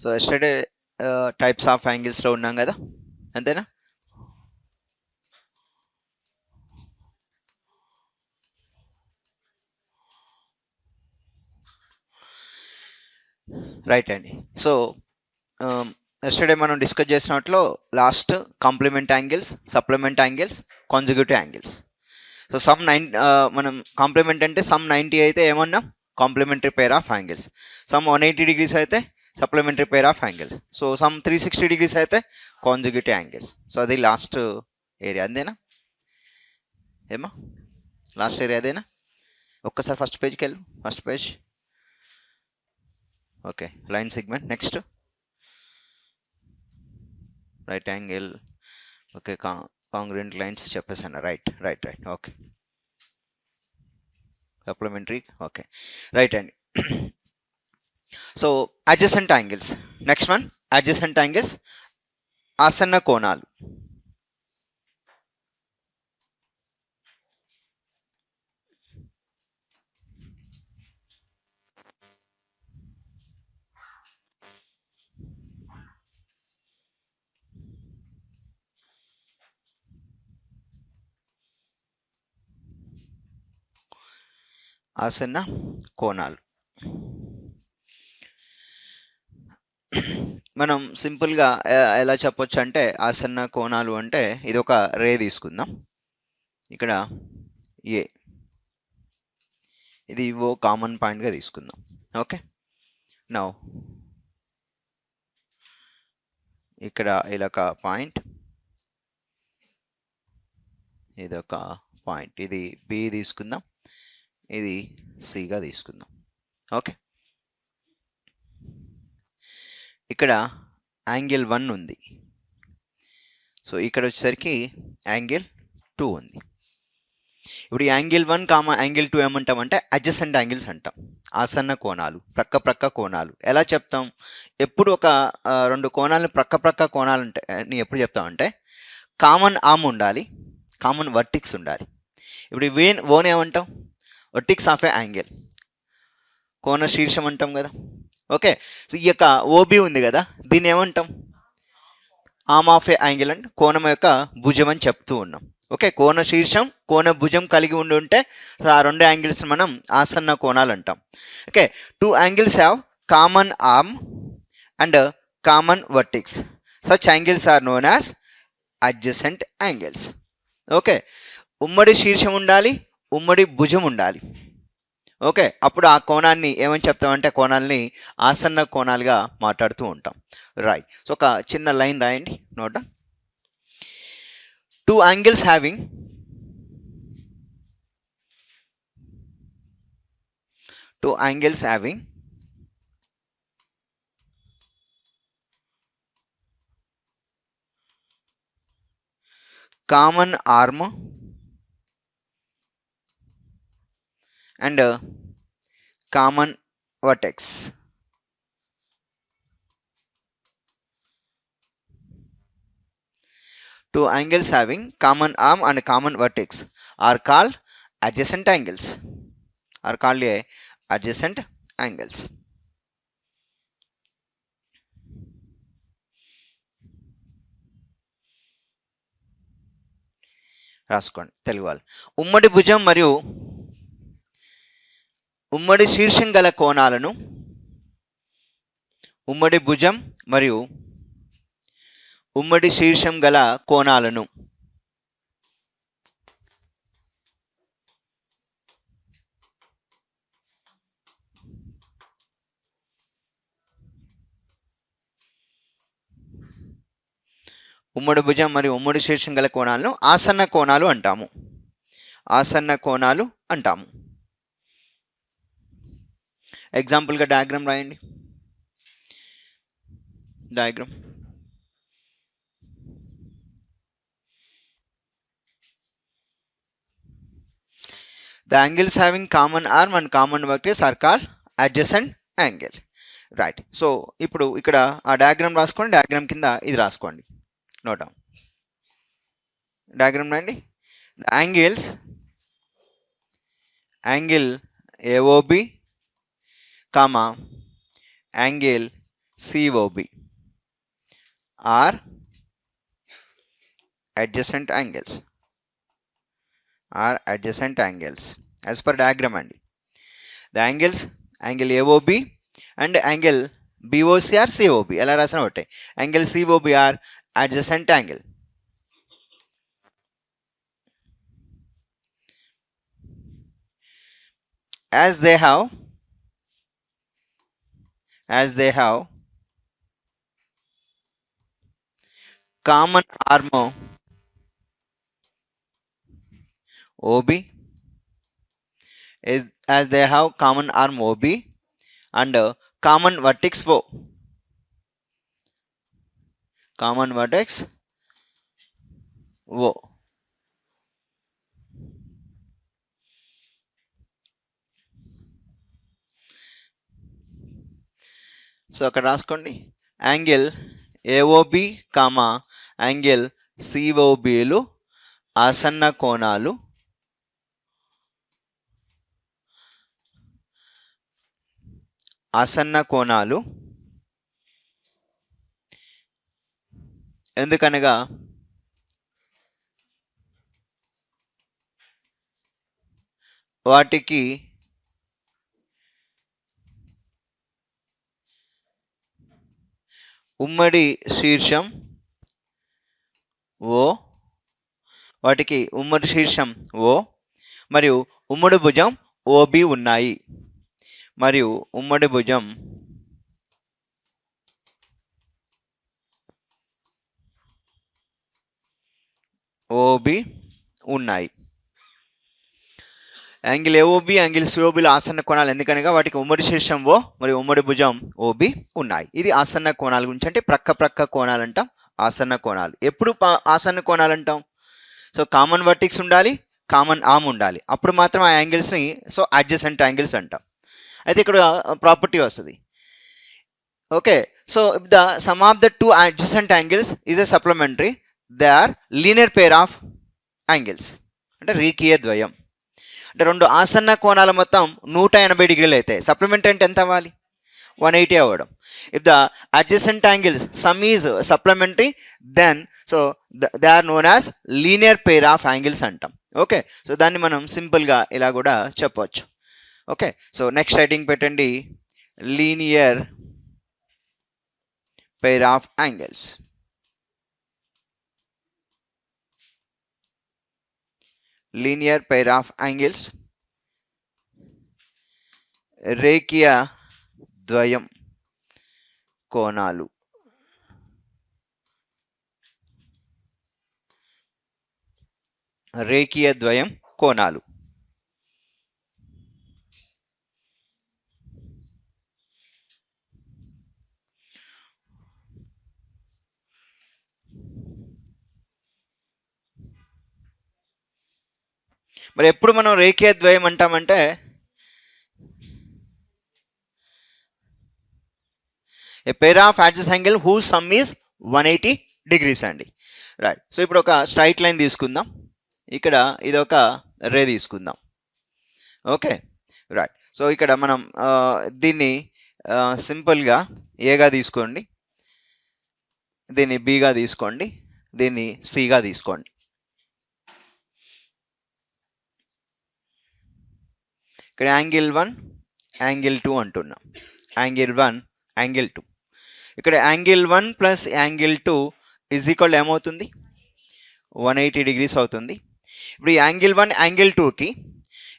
So yesterday types of యాంగిల్స్లో ఉన్నాం కదా, అంతేనా? రైట్ అండి. సో ఎస్టర్డే మనం డిస్కస్ చేసినట్లో last complement angles, supplement angles, conjugative angles. So sum 9 మనం కాంప్లిమెంట్ అంటే సమ్ 90 అయితే ఏమన్నాం? Complementary pair of angles. Sum 180 degrees అయితే supplementary pair of angles. So sum 360 degrees అయితే కాంజుగేటివ్ యాంగిల్స్. సో అది లాస్ట్ ఏరియా, అంతేనా? ఏమా లాస్ట్ ఏరియా అదేనా? ఒక్కసారి ఫస్ట్ పేజ్కి వెళ్ళు, first page. Okay, line segment. Next right angle. Okay, congruent lines చెప్పేసాను. Right right right okay. Supplementary. Okay, right అండి. So adjacent angles. Next one adjacent angles, ఆసన్న కోణాలు. ఆసన్న కోణాలు మనం సింపుల్గా ఎలా చెప్పొచ్చు అంటే, ఆసన్న కోణాలు అంటే ఇది ఒక రే తీసుకుందాం. ఇక్కడ ఏ, ఇది ఓ కామన్ పాయింట్గా తీసుకుందాం. ఓకే, నౌ ఇక్కడ ఇదొక పాయింట్, ఇదొక పాయింట్, ఇది బి తీసుకుందాం, ఇది సిగా తీసుకుందాం. ఓకే, ఇక్కడ యాంగిల్ 1 ఉంది. సో ఇక్కడ వచ్చేసరికి యాంగిల్ 2 ఉంది. ఇప్పుడు యాంగిల్ 1 కామా యాంగిల్ 2 ఏమంటామంటే అడ్జసెంట్ యాంగిల్స్ అంటాం. ఆసన్న కోణాలు, ప్రక్క ప్రక్క కోణాలు. ఎలా చెప్తాం? ఎప్పుడు ఒక రెండు కోణాలను ప్రక్క ప్రక్క కోణాలు అంటే ఎప్పుడు చెప్తామంటే కామన్ ఆర్మ్ ఉండాలి, కామన్ వర్టిక్స్ ఉండాలి. ఇప్పుడు ఓన్ ఏమంటాం? వర్టిక్స్ ఆఫ్ ఏ యాంగిల్, కోణ శీర్షం అంటాం కదా. ఓకే, సో ఈ యొక్క ఓబి ఉంది కదా, దీన్ని ఏమంటాం? ఆర్మ్ ఆఫ్ ఏ యాంగిల్ అంటే కోణం యొక్క భుజం అని చెప్తూ ఉన్నాం. ఓకే, కోణ శీర్షం, కోణ భుజం కలిగి ఉంటే సో ఆ రెండు యాంగిల్స్ మనం ఆసన్న కోణాలు అంటాం. Okay, 2 angles have common arm and common vertex. Such angles are known as adjacent angles. Okay, ఉమ్మడి శీర్షం ఉండాలి, ఉమ్మడి భుజం ఉండాలి. ఓకే, అప్పుడు ఆ కోణాన్ని ఏమని చెప్తామంటే కోణాలని ఆసన్న కోణాలుగా మాట్లాడుతూ ఉంటాం. రైట్, సో ఒక చిన్న లైన్ రాయండి note. 2 angles having common arm and common vertex. 2 angles having common arm and common vertex are called adjacent angles. రాసుకోండి తెలుగు వాళ్ళు. ఉమ్మడి భుజం మరియు ఉమ్మడి శీర్షం గల కోణాలను, ఉమ్మడి భుజం మరియు ఉమ్మడి శీర్షం గల కోణాలను ఉమ్మడి భుజం మరియు ఉమ్మడి శీర్షం గల కోణాలను ఆసన్న కోణాలు అంటాము. ఎగ్జాంపుల్గా డయాగ్రామ్ రాయండి. Diagram the angles having common arm and common vertex are called adjacent angle. Right, so ఇప్పుడు ఇక్కడ ఆ డయాగ్రామ్ రాసుకోండి, డయాగ్రామ్ కింద ఇది రాసుకోండి. నోట్ డౌన్ డయాగ్రామ్ రండి. Angle AOB comma angle COB are adjacent angles. As per diagram అండి. The angles, angle AOB and angle BOC are COB. ఎలా రాసిన ఒకటే. Angle COB are adjacent angle. As they have common arm OB, as they have common arm OB and common vertex O. So అక్కడ రాసుకోండి. Angle AOB comma angle సిఓబిలు ఆసన్న కోణాలు ఎందుకనగా వాటికి ఉమ్మడి శీర్షం ఓ మరియు ఉమ్మడి భుజం ఓబి ఉన్నాయి. యాంగిల్ ఏఓబి యాంగిల్ సిఓబిలు ఆసన్న కోణాలు ఎందుకనగా వాటికి ఉమ్మడి శీర్షం ఓ మరియు ఉమ్మడి భుజం ఓబి ఉన్నాయి. ఇది ఆసన్న కోణాల గురించి. అంటే ప్రక్క కోణాలు అంటాం ఆసన్న కోణాలు. ఎప్పుడు ఆసన్న కోణాలు అంటాం? సో కామన్ వర్టిక్స్ ఉండాలి, కామన్ ఆర్మ్ ఉండాలి, అప్పుడు మాత్రం ఆ యాంగిల్స్ని సో అడ్జసెంట్ యాంగిల్స్ అంటాం. అయితే ఇక్కడ ప్రాపర్టీ వస్తుంది. Okay, so the sum of the two adjacent angles is a supplementary. They are linear pair of angles, అంటే రేఖీయ ద్వయం. అంటే రెండు ఆసన్న కోణాల మొత్తం 180 డిగ్రీలు అవుతాయి. సప్లిమెంటరీ అంటే ఎంత అవ్వాలి? 180 అవ్వడం. If the adjacent angles sum is supplementary then so they are known as linear pair of angles అంటాం. ఓకే, సో దాన్ని మనం సింపుల్గా ఇలా కూడా చెప్పవచ్చు. ఓకే, సో నెక్స్ట్ రైటింగ్ పెట్టండి, linear pair of angles. Linear pair of angles, రేఖీయ ద్వయం కోణాలు. మరి ఎప్పుడు మనం రేఖీయ ద్వయం అంటామంటే a pair of adjacent angle whose sum is 180 degrees అండి. రైట్, సో ఇప్పుడు ఒక స్ట్రైట్ లైన్ తీసుకుందాం. ఇక్కడ ఇది ఒక రే తీసుకుందాం. ఓకే, రైట్, సో ఇక్కడ మనం దీన్ని సింపుల్గా ఏగా తీసుకోండి, దీన్ని బిగా తీసుకోండి, దీన్ని సిగా తీసుకోండి. ఇక్కడ యాంగిల్ 1 యాంగిల్ 2 అంటున్నాం. Angle 1 angle 2. ఇక్కడ angle 1 plus angle 2 is equal ఏమవుతుంది? 180 డిగ్రీస్ అవుతుంది. ఇప్పుడు ఈ యాంగిల్ 1 యాంగిల్ 2కి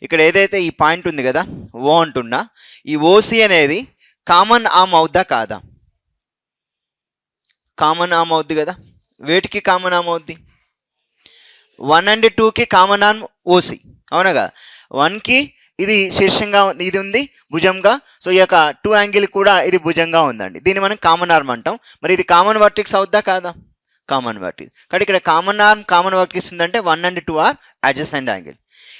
ఇక్కడ ఏదైతే ఈ పాయింట్ ఉంది కదా ఓ అంటున్నా, ఈ ఓసి అనేది కామన్ ఆర్మ్ అవుద్దా కాదా? కామన్ ఆర్మ్ అవుద్ది కదా. వేటికి కామన్ ఆర్మ్ అవుద్ది? 1 అండ్ 2కి కామన్ ఆర్మ్ ఓసి, అవునా కదా. 1కి ఇది శీర్షంగా ఇది ఉంది భుజంగా, సో ఈ యొక్క 2 యాంగిల్ కూడా ఇది భుజంగా ఉందండి. దీన్ని మనం కామన్ ఆర్మ్ అంటాం. మరి ఇది కామన్ వర్టిక్స్ అవుద్దా కాదా? Common Vortex. కాబట్టి ఇక్కడ కామన్ ఆర్మ్ కామన్ వర్టిక్స్ ఉందంటే 1 and 2 are adjacent angle.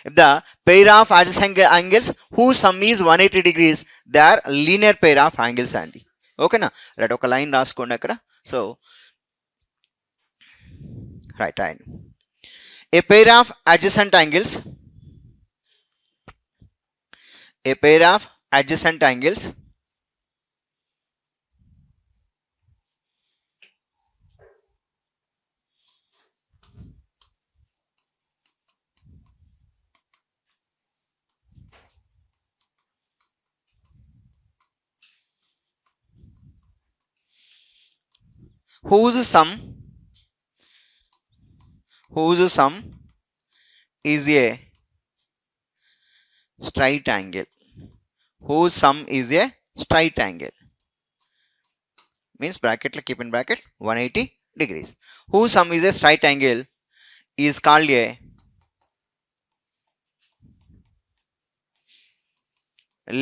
If the pair of adjacent angles whose sum is 180 degrees they are linear pair of angles అండి. ఓకేనా, రైట్, ఒక లైన్ రాసుకోండి అక్కడ. సో రైట్, రాయండి. ఏ pair of adjacent angles, a pair of adjacent angles whose sum is a straight angle. Whose sum is a straight angle means bracket keep in bracket 180 degrees. Whose sum is a straight angle is called a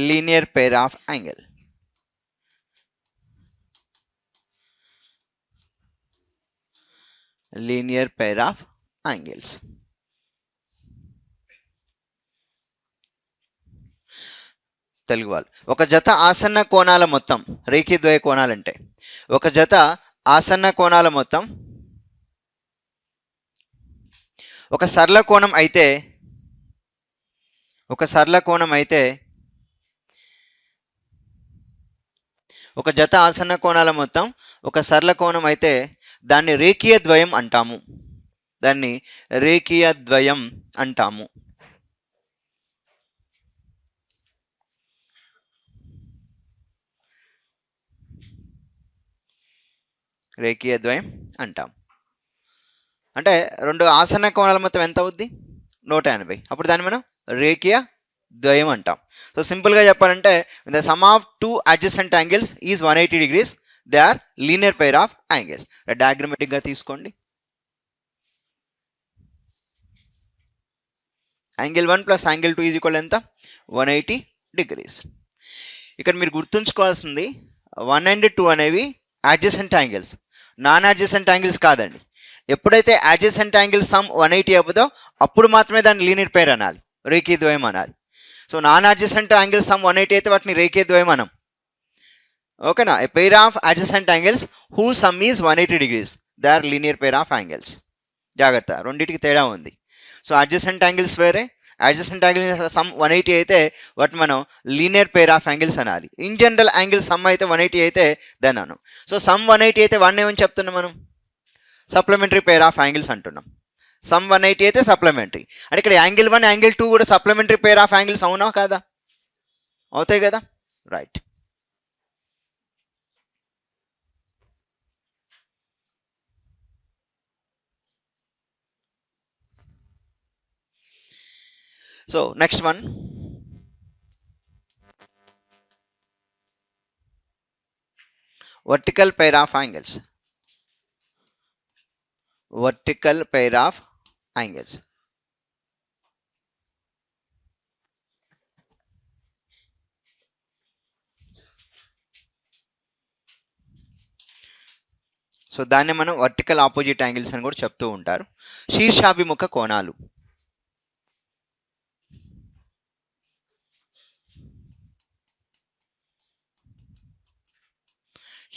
linear pair of angle. Linear pair of angles. Telugu వాళ్ళు ఒక జత ఆసన్న కోణాల మొత్తం రేఖీద్వయ కోణాలంటే ఒక జత ఆసన్న కోణాల మొత్తం ఒక సరళ కోణం అయితే ఒక జత ఆసన్న కోణాల మొత్తం ఒక సరళ కోణం అయితే దాన్ని రేఖీయ ద్వయం అంటాము. రేఖీయ ద్వయం అంటాం. అంటే రెండు ఆసన్న కోణాల మొత్తం ఎంత అవుద్ది 180. అప్పుడు దాన్ని మనం రేఖీయ ద్వయం అంటాం. సో సింపుల్గా చెప్పాలంటే the sum of two adjacent angles is 180 degrees. They are linear pair of angles. డయాగ్రమాటిక్గా తీసుకోండి. Angle 1 plus angle 2 is equal ఎంత 180 degrees. ఇక్కడ మీరు గుర్తుంచుకోవాల్సింది 1 and 2 అనేవి adjacent angles, non adjacent angles కాదండి. ఎప్పుడైతే అడ్జసెంట్ యాంగిల్ సమ్ 180 అవుతుందో అప్పుడు మాత్రమే దాన్ని లీనియర్ పెయిర్ అనాలి, రేఖీయ ద్వయం అనాలి. So non adjacent angle sum 180 అయితే వాటిని రేఖీయ ద్వయం అనం. ఓకేనా? A pair of adjacent angles whose sum is 180 degrees, they are linear pair of angles. జాగ్రత్త, రెండింటికి తేడా ఉంది. సో అడ్జసెంట్ యాంగిల్స్ వేరే, అడ్జసెంట్ యాంగిల్ సమ్ 180 అయితే వాటి మనం లీనియర్ పెయిర్ ఆఫ్ యాంగిల్స్ అనాలి. ఇన్ జనరల్ యాంగిల్ సమ్ అయితే 180 అయితే దాన్ని అను. సో సమ్ 180 అయితే వాడిని ఏమని చెప్తున్నాం మనం? సప్లిమెంటరీ పెయిర్ ఆఫ్ యాంగిల్స్ అంటున్నాం. సమ్ 180 అయితే సప్లిమెంటరీ. అంటే ఇక్కడ యాంగిల్ 1 యాంగిల్ 2 కూడా సప్లిమెంటరీ పెయిర్ ఆఫ్ యాంగిల్స్ అవునా కాదా? అవుతాయి కదా, right. So next one, vertical pair of angles. Vertical pair of angles. So దాన్ని మనం వర్టికల్ ఆపోజిట్ యాంగిల్స్ అని కూడా చెప్తూ ఉంటారు. శీర్షాభిముఖ కోణాలు.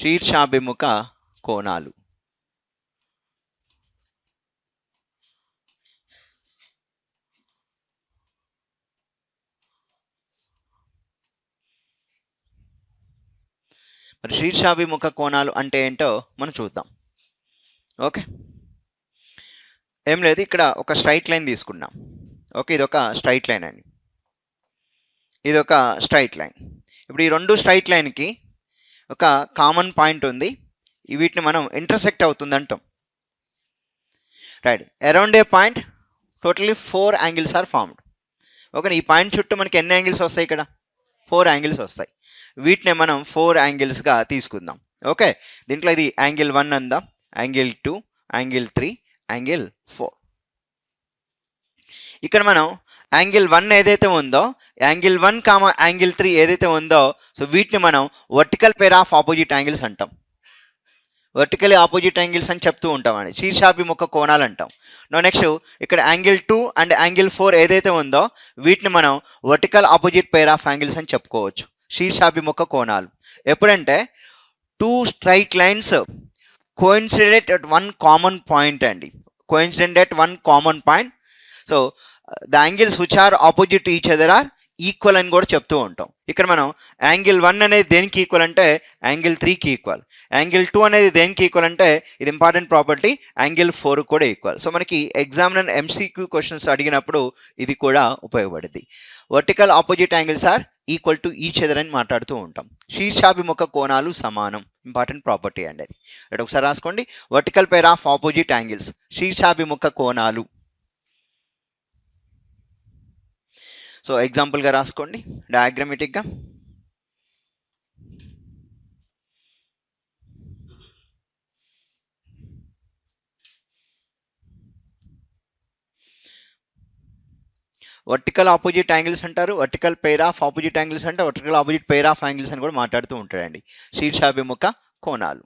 శీర్షాభిముఖ కోణాలు. మరి శీర్షాభిముఖ కోణాలు అంటే ఏంటో మనం చూద్దాం. ఓకే, ఏం లేదు, ఇక్కడ ఒక స్ట్రైట్ లైన్ తీసుకున్నాం. ఓకే, ఇది ఒక స్ట్రైట్ లైన్ అండి, ఇది ఒక స్ట్రైట్ లైన్. ఇప్పుడు ఈ రెండు స్ట్రైట్ లైన్కి ఒక కామన్ పాయింట్ ఉంది, వీటిని మనం ఇంటర్సెక్ట్ అవుతుంది అంటాం. Right, around a point totally 4 angles are formed. Okay, ఈ పాయింట్ చుట్టూ మనకి ఎన్ని యాంగిల్స్ వస్తాయి? ఇక్కడ 4 యాంగిల్స్ వస్తాయి. వీటిని మనం 4 యాంగిల్స్గా తీసుకుందాం. ఓకే, దీంట్లో ఇది యాంగిల్ 1 అందాం, యాంగిల్ 2, యాంగిల్ 3, యాంగిల్ 4. ఇక్కడ మనం యాంగిల్ 1 ఏదైతే ఉందో, యాంగిల్ 1 కామా యాంగిల్ 3 ఏదైతే ఉందో, సో వీటిని మనం vertical pair of opposite angles అంటాం. వర్టికల్ ఆపోజిట్ యాంగిల్స్ అని చెప్తూ ఉంటాం అండి, శీర్షాభిముఖ కోణాలు అంటాం. నెక్స్ట్ ఇక్కడ యాంగిల్ 2 అండ్ యాంగిల్ 4 ఏదైతే ఉందో వీటిని మనం vertical opposite pair of angles అని చెప్పుకోవచ్చు, శీర్షాభిముఖ కోణాలు. ఎప్పుడంటే 2 straight lines coincident at 1 common point అండి, coincident at 1 common point. So the angles which are opposite each other are equal అని కూడా చెప్తూ ఉంటాం. ఇక్కడ మనం యాంగిల్ 1 అనేది దేనికి ఈక్వల్ అంటే యాంగిల్ 3కి ఈక్వల్, యాంగిల్ 2 అనేది దేనికి ఈక్వల్ అంటే ఇది ఇంపార్టెంట్ ప్రాపర్టీ యాంగిల్ 4 కూడా ఈక్వల్. సో మనకి ఎగ్జామినర్ MCQ క్వశ్చన్స్ అడిగినప్పుడు ఇది కూడా ఉపయోగపడుతుంది. Vertical opposite angles are equal to each other అని మాట్లాడుతూ ఉంటాం. శీర్షాభిముఖ కోణాలు సమానం, ఇంపార్టెంట్ ప్రాపర్టీ అండి అది. రైట్, ఒకసారి రాసుకోండి. Vertical pair of opposite angles, శీర్షాభిముఖ కోణాలు. సో ఎగ్జాంపుల్గా రాసుకోండి డయాగ్రమెటిక్గా. వర్టికల్ ఆపోజిట్ యాంగిల్స్ అంటారు, vertical pair of opposite angles అంటే vertical opposite pair of angles అని కూడా మాట్లాడుతూ ఉంటాడండి. శీర్షాభిముఖ కోణాలు.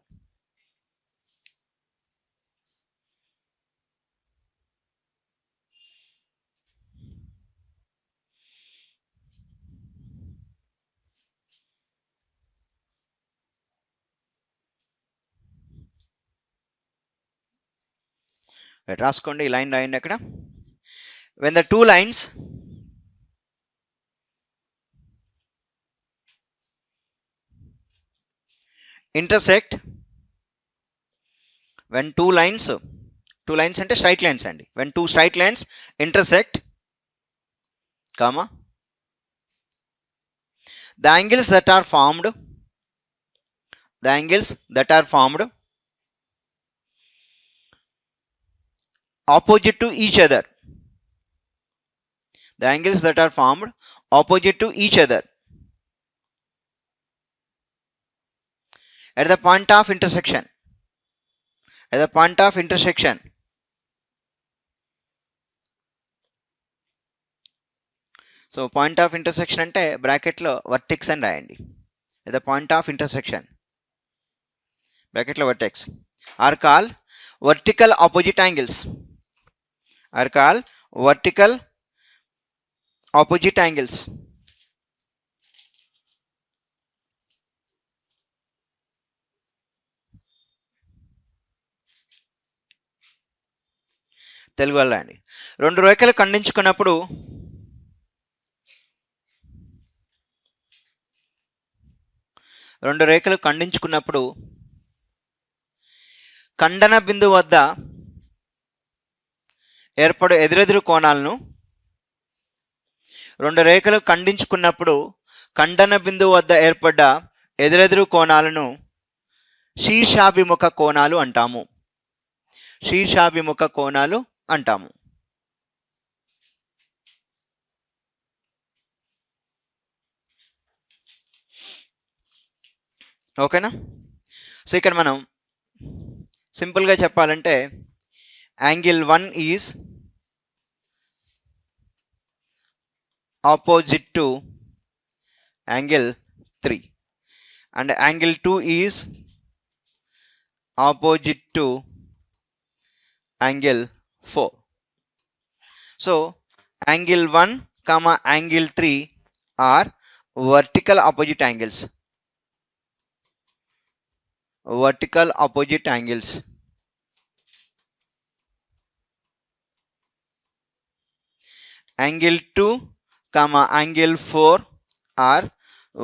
రాసుకోండి, ఈ లైన్ రాయండి అక్కడ. when the two lines intersect, when two lines అంటే స్ట్రైట్ లైన్స్ అండి. when two straight lines intersect, comma, the angles that are formed opposite to each other, the angles that are formed opposite to each other at the point of intersection, so point of intersection అంటే బ్రాకెట్లో vertex అని రాయండి. at the point of intersection, బ్రాకెట్లో vertex, are called vertical opposite angles, Telugu వల్ల అండి. రెండు రేఖలు ఖండించుకున్నప్పుడు ఖండన బిందువు వద్ద ఏర్పడు ఎదురెదురు కోణాలను, రెండు రేఖలు ఖండించుకున్నప్పుడు ఖండన బిందువు వద్ద ఏర్పడ్డ ఎదురెదురు కోణాలను శీర్షాభిముఖ కోణాలు అంటాము. ఓకేనా? సో ఇక్కడ మనం సింపుల్గా చెప్పాలంటే angle 1 is opposite to angle 3 and angle 2 is opposite to angle 4. So angle 1, angle 3 are vertical opposite angles. Angle 2, angle 4 are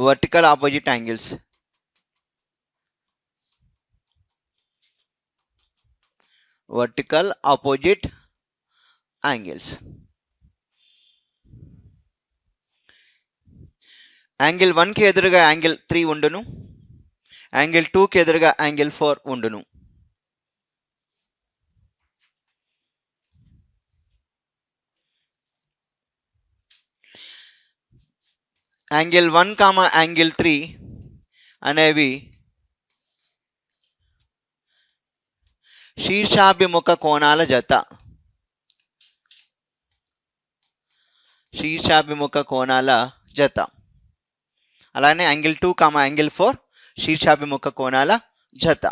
vertical opposite angles. Angle 1 కి ఎదురుగా యాంగిల్ 3 ఉండును, యాంగిల్ 2 కి ఎదురుగా యాంగిల్ 4 ఉండును. యాంగిల్ 1, యాంగిల్ 3 అనేవి శీర్షాభిముఖ కోణాల జత. అలానే యాంగిల్ 2, యాంగిల్ 4 శీర్షాభిముఖ కోణాల జత.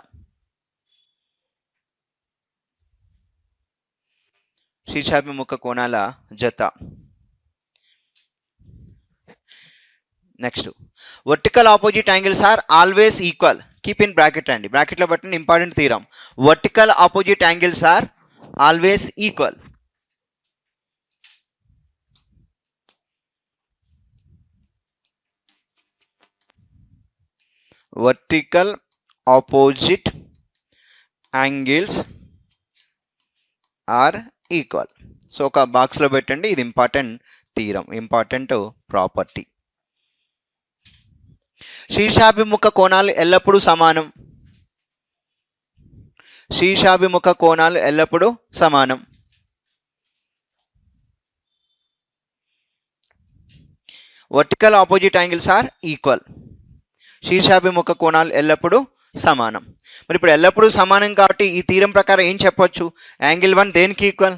Next, vertical opposite angles are always equal. Keep in bracket అండి, బ్రాకెట్లో బట్టి important theorem. Vertical opposite angles are always equal. vertical opposite angles are equal. So ఒక బాక్స్లో పెట్టండి, ఇది ఇంపార్టెంట్ థీరం, ఇంపార్టెంట్ ప్రాపర్టీ. శీర్షాభిముఖ కోణాలు ఎల్లప్పుడూ సమానం. శీర్షాభిముఖ కోణాలు ఎల్లప్పుడూ సమానం. Vertical opposite angles are equal. శీర్షాభిముఖ కోణాలు ఎల్లప్పుడూ సమానం. మరి ఇప్పుడు ఎల్లప్పుడూ సమానం కాబట్టి ఈ థీరం ప్రకారం ఏం చెప్పొచ్చు? యాంగిల్ 1 దేనికి ఈక్వల్?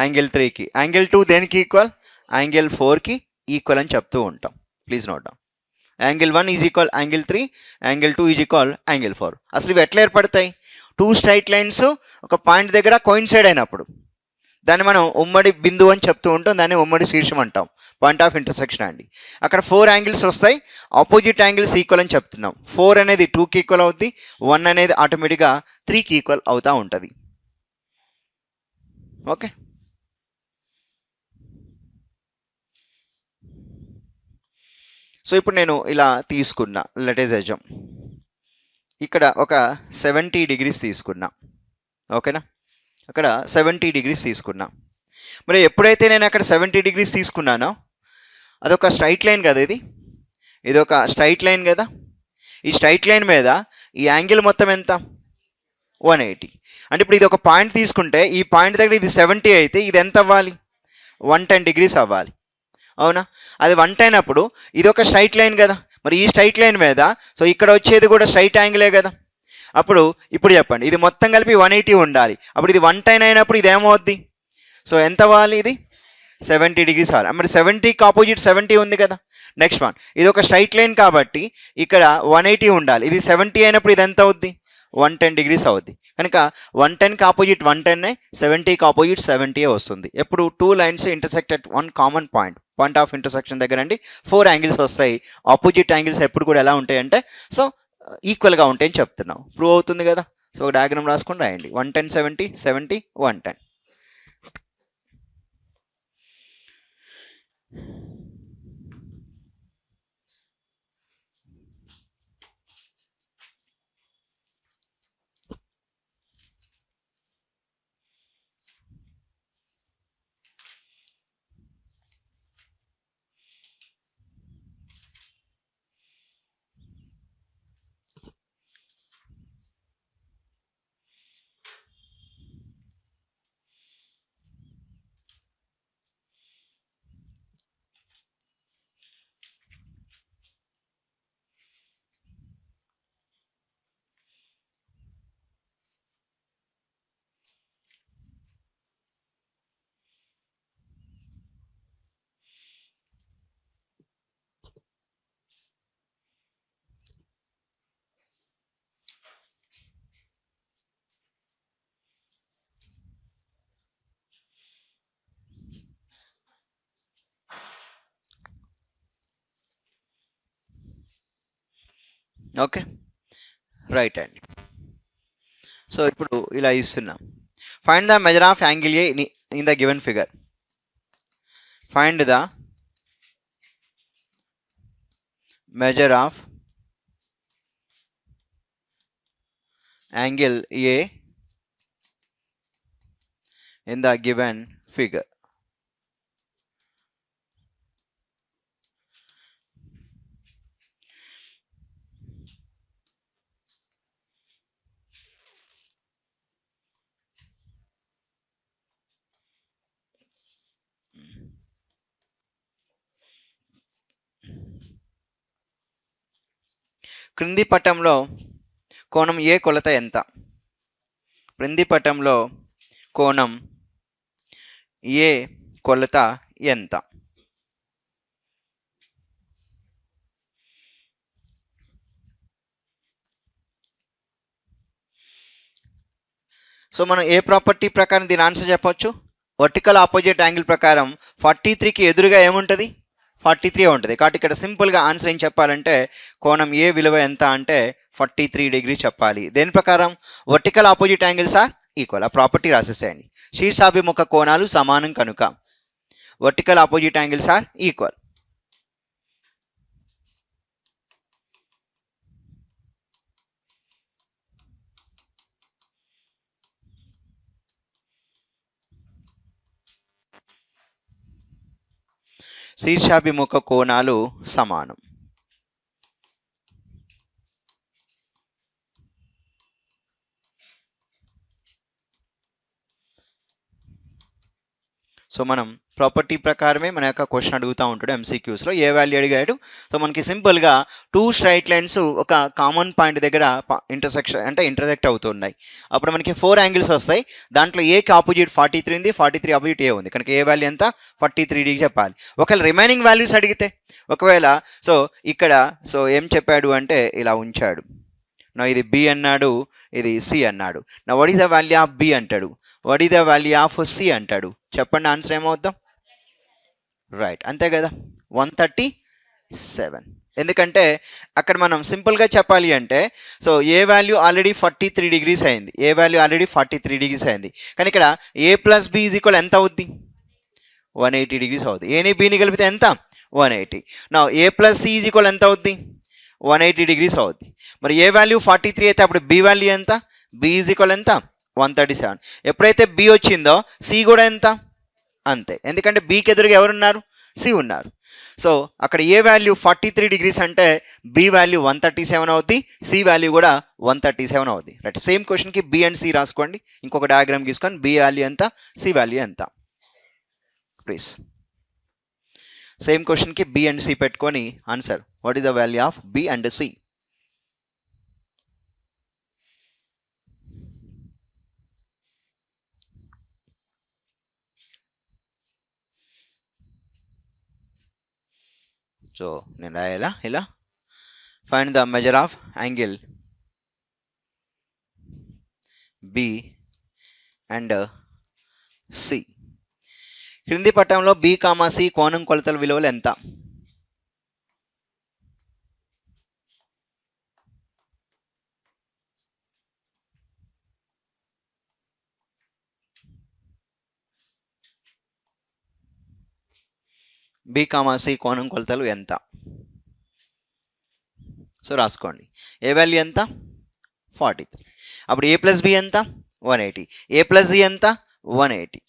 యాంగిల్ 3కి. యాంగిల్ 2 దేనికి ఈక్వల్? యాంగిల్ 4కి ఈక్వల్ అని చెప్తూ ఉంటాం. Please note down. Angle 1 is equal angle 3, angle 2 is equal angle 4. అసలు ఇవి ఎట్లా ఏర్పడతాయి? 2 స్ట్రైట్ లైన్స్ ఒక పాయింట్ దగ్గర కోయిన్సైడ్ అయినప్పుడు దాన్ని మనం ఉమ్మడి బిందువు అని చెప్తూ ఉంటాం. దాన్ని ఉమ్మడి శీర్షం అంటాం, పాయింట్ ఆఫ్ ఇంటర్సెక్షన్ అండి. అక్కడ 4 యాంగిల్స్ వస్తాయి, ఆపోజిట్ యాంగిల్స్ ఈక్వల్ అని చెప్తున్నాం. 4 అనేది 2కి ఈక్వల్ అవుద్ది, 1 అనేది ఆటోమేటిక్గా 3కి ఈక్వల్ అవుతూ ఉంటుంది. ఓకే. సో ఇప్పుడు నేను ఇలా తీసుకున్నా, లెట్ us assume ఇక్కడ ఒక 70 degrees తీసుకున్నా. ఓకేనా? అక్కడ 70 degrees తీసుకున్నా. మరి ఎప్పుడైతే నేను అక్కడ 70 degrees తీసుకున్నానో అదొక స్ట్రైట్ లైన్ కదా, ఇది ఒక స్ట్రైట్ లైన్ కదా. ఈ స్ట్రైట్ లైన్ మీద ఈ యాంగిల్ మొత్తం ఎంత? 180. అంటే ఇప్పుడు ఇది ఒక పాయింట్ తీసుకుంటే ఈ పాయింట్ దగ్గర ఇది 70 అయితే ఇది ఎంత అవ్వాలి? 110 degrees అవ్వాలి, అవునా? అది 110 అయినప్పుడు ఇది ఒక స్ట్రైట్ లైన్ కదా. మరి ఈ స్ట్రైట్ లైన్ మీద సో ఇక్కడ వచ్చేది కూడా స్ట్రైట్ యాంగిలే కదా. అప్పుడు ఇప్పుడు చెప్పండి, ఇది మొత్తం కలిపి 180 ఉండాలి. అప్పుడు ఇది 110 అయినప్పుడు ఇది ఏమవుద్ది? సో ఎంత అవ్వాలి? ఇది 70 degrees అవ్వాలి. మరి 70కి ఆపోజిట్ 70 ఉంది కదా. నెక్స్ట్ వన్, ఇది ఒక స్ట్రైట్ లైన్ కాబట్టి ఇక్కడ 180 ఉండాలి. ఇది 70 అయినప్పుడు ఇది ఎంత అవుద్ది? 110 degrees అవుద్ది. కనుక 110కి ఆపోజిట్ 110, 70కి ఆపోజిట్ 70 వస్తుంది. ఎప్పుడు 2 lines intersect at one common point, point of intersection దగ్గర అండి 4 యాంగిల్స్ వస్తాయి. ఆపోజిట్ యాంగిల్స్ ఎప్పుడు కూడా ఎలా ఉంటాయంటే సో ఈక్వల్గా ఉంటాయని చెప్తున్నాం. ప్రూవ్ అవుతుంది కదా. సో ఒక డయాగ్రామ్ రాసుకొని రాయండి. 110, 70, 70, 110. ఓకే, రైట్ అండి. సో ఇప్పుడు ఇలా ఇస్తున్నాం. Find the measure of angle A in the given figure. Find the measure of angle A in the given figure. క్రింది పటంలో కోణం ఏ కొలత ఎంత? క్రింది పటంలో కోణం ఏ కొలత ఎంత? సో మనం ఏ ప్రాపర్టీ ప్రకారం దీని ఆన్సర్ చెప్పొచ్చు? వర్టికల్ ఆపోజిట్ యాంగిల్ ప్రకారం 43కి ఎదురుగా ఏముంటుంది? 43 ఉంటుంది. కాబట్టి ఇక్కడ సింపుల్గా ఆన్సర్ ఏం చెప్పాలంటే కోణం ఏ విలువ ఎంత అంటే 43 డిగ్రీ చెప్పాలి. దేని ప్రకారం? Vertical opposite angles are equal. ఆ ప్రాపర్టీ రాసేసేయండి. శీర్షాభిముఖ కోణాలు సమానం కనుక vertical opposite angles are equal. శీర్షాభిముఖ కోణాలు సమానం. సో మనం ప్రాపర్టీ ప్రకారమే మన యొక్క క్వశ్చన్ అడుగుతూ ఉంటాడు ఎంసీక్యూస్లో. ఏ వాల్యూ అడిగాడు? సో మనకి సింపుల్గా 2 స్ట్రైట్ లైన్స్ ఒక కామన్ పాయింట్ దగ్గర ఇంటర్సెక్ట్ అవుతున్నాయి. అప్పుడు మనకి 4 యాంగిల్స్ వస్తాయి. దాంట్లో ఏకి ఆపోజిట్ 43 ఉంది, 43 ఆపోజిట్ ఏ ఉంది. కనుక ఏ వాల్యూ ఎంత? 43 చెప్పాలి. ఒకవేళ రిమైనింగ్ వాల్యూస్ అడిగితే, ఒకవేళ సో ఇక్కడ సో ఏం చెప్పాడు అంటే ఇలా ఉంచాడు. నా ఇది బి అన్నాడు, ఇది సి అన్నాడు. నా what is the value of B అంటాడు, what is the value of C అంటాడు. చెప్పండి ఆన్సర్ ఏమవుద్దాం? రైట్, అంతే కదా, 137. ఎందుకంటే అక్కడ మనం సింపుల్గా చెప్పాలి అంటే so A value already 43 degrees అయింది, ఏ వాల్యూ ఆల్రెడీ 43 డిగ్రీస్ అయింది. కానీ ఇక్కడ ఏ ప్లస్ బి ఈజ్ ఈక్వల్ ఎంత అవుద్ది? 180 డిగ్రీస్ అవుద్ది. ఏని బీని కలిపితే ఎంత? 180. నా ఏ ప్లస్ సి ఈజ్ ఈక్వల్ ఎంత అవుద్ది? 180 డిగ్రీస్ అవుద్ది. మరి ఏ వాల్యూ 43 అయితే అప్పుడు బి వాల్యూ ఎంత? బి ఈజ్ ఈక్వల్ ఎంత? 137. ఎప్పుడైతే బి వచ్చిందో సి కూడా ఎంత? అంతే. ఎందుకంటే బీకి ఎదురుగా ఎవరున్నారు? సి ఉన్నారు. సో అక్కడ ఏ వాల్యూ 43 డిగ్రీస్ అంటే బి వాల్యూ 137 అవుద్ది, సి వాల్యూ కూడా 137 అవుద్ది. రైట్, సేమ్ క్వశ్చన్కి బి అండ్ సి రాసుకోండి. ఇంకొక డయాగ్రామ్ తీసుకొని బి వాల్యూ ఎంత, సి వాల్యూ ఎంత ప్లీజ్. సేమ్ క్వశ్చన్కి బి అండ్ సి పెట్టుకొని answer what is the value of B and C. So నేను రాయాలా ఇలా? Find the measure of angle B and C. క్రింది పటంలో బి కామా సి కోణం కొలతల విలువలు ఎంత? బి కామా సి కోణం కొలతలు ఎంత? సో రాసుకోండి. ఏ వాల్యూ ఎంత? 43. అప్పుడు ఏ ప్లస్ బి ఎంత? 180. ఏ ప్లస్ జి ఎంత? 180.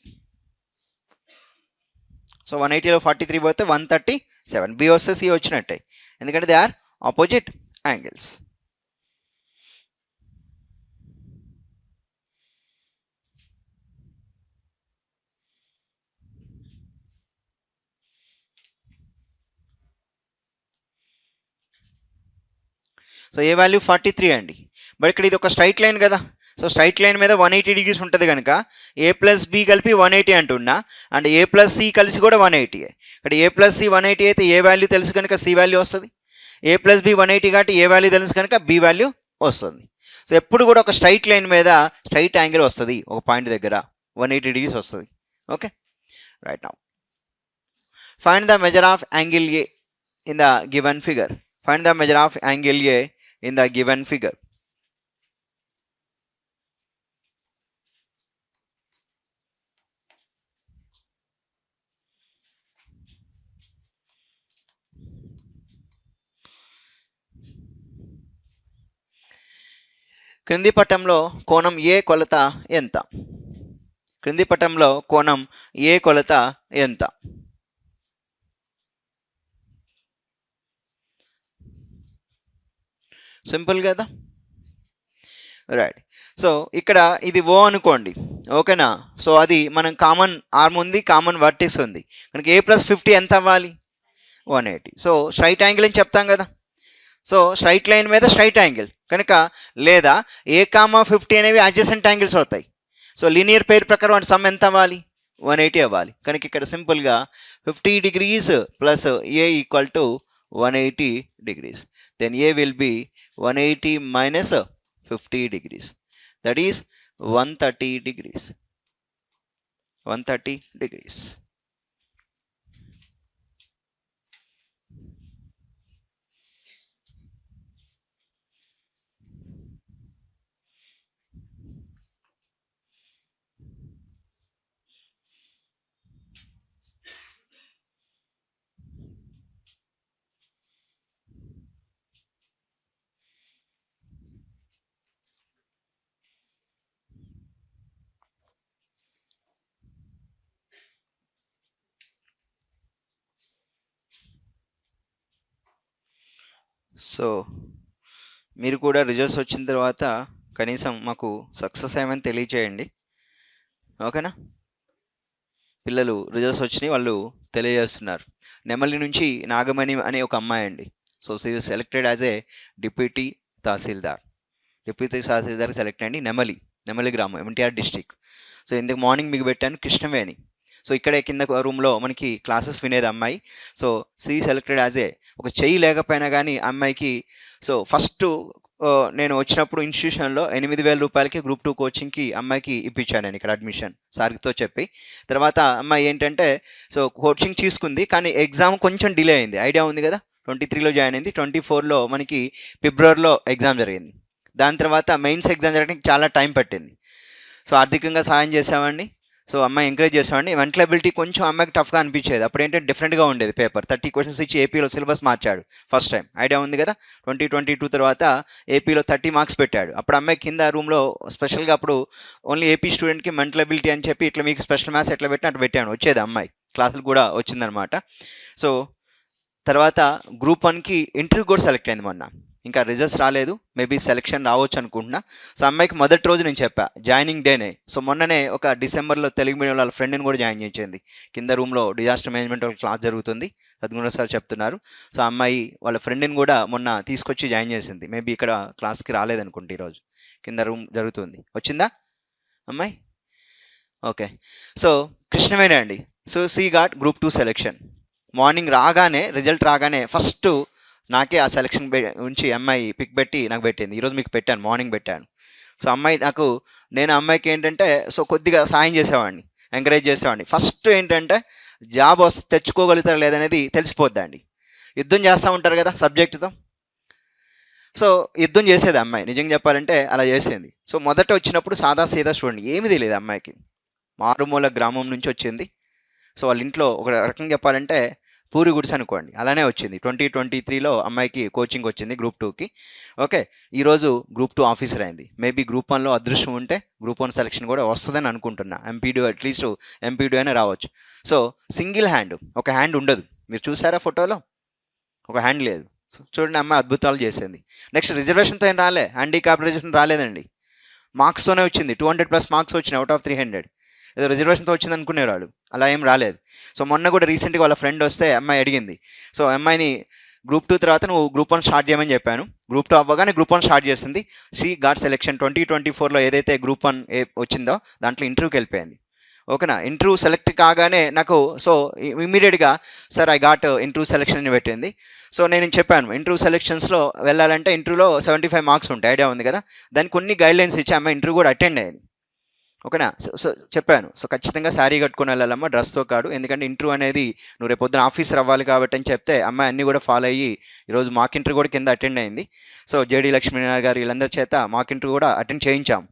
సో 180లో 43 పోతే 137. బి వస్తే సి వచ్చినట్టే, ఎందుకంటే they are opposite angles. So A value 43 అండి. బట్ ఇక్కడ ఇది ఒక స్ట్రైట్ లైన్ కదా, సో స్ట్రైట్ లైన్ మీద 180 డిగ్రీస్ ఉంటుంది కనుక ఏ ప్లస్ బి కలిపి 180 అంటున్నా, అండ్ ఏ ప్లస్ సి కలిసి కూడా 180. ఇక్కడ ఏ ప్లస్ సి 180 అయితే ఏ వాల్యూ తెలుసు కనుక సి వాల్యూ వస్తుంది. ఏ ప్లస్ బి 180 కాబట్టి ఏ వాల్యూ తెలుసు కనుక బి వాల్యూ వస్తుంది. సో ఎప్పుడు కూడా ఒక స్ట్రైట్ లైన్ మీద స్ట్రైట్ యాంగిల్ వస్తుంది, ఒక పాయింట్ దగ్గర 180 డిగ్రీస్ వస్తుంది. Okay, right. Now find the measure of angle A in the given figure. Find the measure of angle A in the given figure. క్రింది పటంలో కోణం ఏ కొలత ఎంత? క్రింది పటంలో కోణం ఏ కొలత ఎంత? సింపుల్ కదా, రైట్. సో ఇక్కడ ఇది ఓ అనుకోండి, ఓకేనా. సో అది మనం కామన్ ఆర్మ్ ఉంది, కామన్ వర్టిక్స్ ఉంది కనుక ఏ ప్లస్ 50 ఎంత అవ్వాలి? 180. సో స్ట్రైట్ యాంగిల్ అని చెప్తాం కదా, సో స్ట్రైట్ లైన్ మీద స్ట్రైట్ యాంగిల్ కనుక, లేదా ఏ కామా 50 అనేవి అడ్జసెంట్ యాంగిల్స్ అవుతాయి. సో లీనియర్ పేర్ ప్రకారం వాటి సమ్ ఎంత అవ్వాలి? 180 అవ్వాలి. కనుక ఇక్కడ సింపుల్గా 50 degrees plus A equal to 180 degrees. Then A will be 180 minus 50 degrees. That is 130 degrees. 130 degrees. So మీరు కూడా రిజల్ట్స్ వచ్చిన తర్వాత కనీసం మాకు సక్సెస్ అయ్యామని తెలియచేయండి, ఓకేనా. పిల్లలు రిజల్ట్స్ వచ్చినాయి, వాళ్ళు తెలియజేస్తున్నారు. నెమలి నుంచి నాగమణి అనే ఒక అమ్మాయి అండి. So she is selected as a deputy tahsildar. Deputy tahsildar select అయ్యండి. నెమలి గ్రామం, ఎన్టీఆర్ డిస్టిక్. సో ఇందుకు మార్నింగ్ మీకు పెట్టాను కృష్ణవేణి. సో ఇక్కడే కింద రూమ్లో మనకి క్లాసెస్ వినేది అమ్మాయి. So she selected as a, ఒక చెయ్యి లేకపోయినా కానీ అమ్మాయికి, సో ఫస్ట్ నేను వచ్చినప్పుడు ఇన్స్టిట్యూషన్లో 8,000 రూపాయలకి గ్రూప్ 2 కోచింగ్కి అమ్మాయికి ఇప్పించాను నేను ఇక్కడ అడ్మిషన్ సార్తో చెప్పి. తర్వాత అమ్మాయి ఏంటంటే, సో కోచింగ్ తీసుకుంది, కానీ ఎగ్జామ్ కొంచెం డిలే అయింది. ఐడియా ఉంది కదా, 23లో జాయిన్ అయింది, 24లో మనకి ఫిబ్రవరిలో ఎగ్జామ్ జరిగింది. దాని తర్వాత మెయిన్స్ ఎగ్జామ్ జరగడానికి చాలా టైం పట్టింది. సో ఆర్థికంగా సహాయం చేసామండి. సో అమ్మాయి ఎంకరేజ్ చేసామండి. వెంటలబిలిటీ కొంచెం అమ్మాయికి టఫ్గా అనిపించేది. అప్పుడు ఏంటంటే డిఫరెంట్గా ఉండేది పేపర్. 30 క్వశ్చన్స్ ఇచ్చి ఏపీలో సిలబస్ మార్చాడు ఫస్ట్ టైం. ఐడియా ఉంది కదా, 2022 తర్వాత ఏపీలో 30 మార్క్స్ పెట్టాడు. అప్పుడు అమ్మాయి కింద రూమ్లో స్పెషల్గా అప్పుడు ఓన్లీ ఏపీ స్టూడెంట్కి మెంటలబిలిటీ అని చెప్పి ఇట్లా మీకు స్పెషల్ మ్యాథ్స్ ఎట్లా పెట్టినా అట్లా పెట్టాను, వచ్చేది అమ్మాయి, క్లాసులు కూడా వచ్చిందనమాట. సో తర్వాత గ్రూప్ 1కి ఇంటర్వ్యూ కూడా సెలెక్ట్ అయింది మొన్న. ఇంకా రిజల్ట్స్ రాలేదు, మేబీ సెలెక్షన్ రావచ్చు అనుకుంటున్నా. సో అమ్మాయికి మొదటి రోజు నేను చెప్పా, జాయినింగ్ డేనే. సో మొన్ననే ఒక డిసెంబర్లో తెలుగు మీడియం వాళ్ళ ఫ్రెండ్ని కూడా జాయిన్ చేయించింది. కింద రూమ్లో డిజాస్టర్ మేనేజ్మెంట్ వాళ్ళ క్లాస్ జరుగుతుంది, సద్గుణ సార్ చెప్తున్నారు. సో అమ్మాయి వాళ్ళ ఫ్రెండ్ని కూడా మొన్న తీసుకొచ్చి జాయిన్ చేసింది. మేబీ ఇక్కడ క్లాస్కి రాలేదనుకుంటే ఈరోజు కింద రూమ్ జరుగుతుంది. వచ్చిందా అమ్మాయి? ఓకే. సో కృష్ణవేణి అండి. So she got group 2 selection. Morning రాగానే, రిజల్ట్ రాగానే ఫస్ట్ నాకే ఆ సెలక్షన్ ఉంచి అమ్మాయి పిక్ పెట్టి నాకు పెట్టింది. ఈరోజు మీకు పెట్టాను, మార్నింగ్ పెట్టాను. సో అమ్మాయి నేను అమ్మాయికి ఏంటంటే, సో కొద్దిగా సాయం చేసేవాడిని, ఎంకరేజ్ చేసేవాడిని. ఫస్ట్ ఏంటంటే జాబ్ తెచ్చుకోగలుగుతారా లేదనేది తెలిసిపోద్దండి. యుద్ధం చేస్తూ ఉంటారు కదా సబ్జెక్టుతో. సో యుద్ధం చేసేది అమ్మాయి, నిజంగా చెప్పాలంటే అలా చేసేది. సో మొదట వచ్చినప్పుడు సాదా సీదా స్టూడెంట్, ఏమీ తెలియదు అమ్మాయికి, మారుమూల గ్రామం నుంచి వచ్చింది. సో వాళ్ళ ఇంట్లో ఒక రకంగా చెప్పాలంటే పూరి గుడిసె అనుకోండి, అలానే వచ్చింది. 2023లో అమ్మాయికి కోచింగ్ వచ్చింది గ్రూప్ 2కి. ఓకే, ఈరోజు గ్రూప్ 2 ఆఫీసర్ అయింది. మేబీ గ్రూప్ 1లో అదృష్టం ఉంటే గ్రూప్ 1 సెలక్షన్ కూడా వస్తుందని అనుకుంటున్నా. ఎంపీడీ, అట్లీస్ట్ ఎంపీడీ అయినా రావచ్చు. సో సింగిల్ హ్యాండ్, ఒక హ్యాండ్ ఉండదు. మీరు చూసారా ఫోటోలో, ఒక హ్యాండ్ లేదు. చూడండి అమ్మాయి అద్భుతాలు చేసింది. నెక్స్ట్ రిజర్వేషన్తో ఏం రాలే, హ్యాండిక్యాప్ రిజర్వేషన్ రాలేదండి, మార్క్స్తోనే వచ్చింది. 200+ మార్క్స్ వచ్చినాయి అవుట్ ఆఫ్ 300. ఏదో రిజర్వేషన్తో వచ్చింది అనుకునేవాడు, అలా ఏం రాలేదు. సో మొన్న కూడా రీసెంట్గా వాళ్ళ ఫ్రెండ్ వస్తే అమ్మాయి అడిగింది. సో అమ్మాయిని గ్రూప్ 2 తర్వాత నువ్వు గ్రూప్ 1 స్టార్ట్ చేయమని చెప్పాను. గ్రూప్ 2 అవ్వగానే గ్రూప్ 1 స్టార్ట్ చేసింది. She got selection. 2024లో ఏదైతే గ్రూప్ 1 వచ్చిందో దాంట్లో ఇంటర్వ్యూకి వెళ్ళిపోయింది. ఓకేనా, ఇంటర్వ్యూ సెలెక్ట్ కాగానే నాకు సో ఇమీడియట్గా sir I got interview selection అని పెట్టింది. సో నేను చెప్పాను, ఇంటర్వ్యూ సెలెక్షన్స్లో వెళ్ళాలంటే ఇంటర్వ్యూలో 75 మార్క్స్ ఉంటాయి, ఐడియా ఉంది కదా. దానికి కొన్ని గైడ్లైన్స్ ఇచ్చి అమ్మాయి ఇంటర్వ్యూ కూడా అటెండ్ అయ్యింది. ఓకేనా. సో చెప్పాను, సో ఖచ్చితంగా శారీ కట్టుకొని వెళ్ళాలమ్మా, డ్రెస్తో కాదు, ఎందుకంటే ఇంటర్వ్యూ అనేది నువ్వు రేపు పొద్దున ఆఫీసర్ అవ్వాలి కాబట్టి అని చెప్తే అమ్మాయి అన్నీ కూడా ఫాలో అయ్యి ఈరోజు మాక్ ఇంటర్వ్యూ కూడా కింద అటెండ్ అయింది. సో జేడీ లక్ష్మీనారాయణ గారు వీళ్ళందరి చేత మాక్ ఇంటర్వ్యూ కూడా అటెండ్ చేయించాం.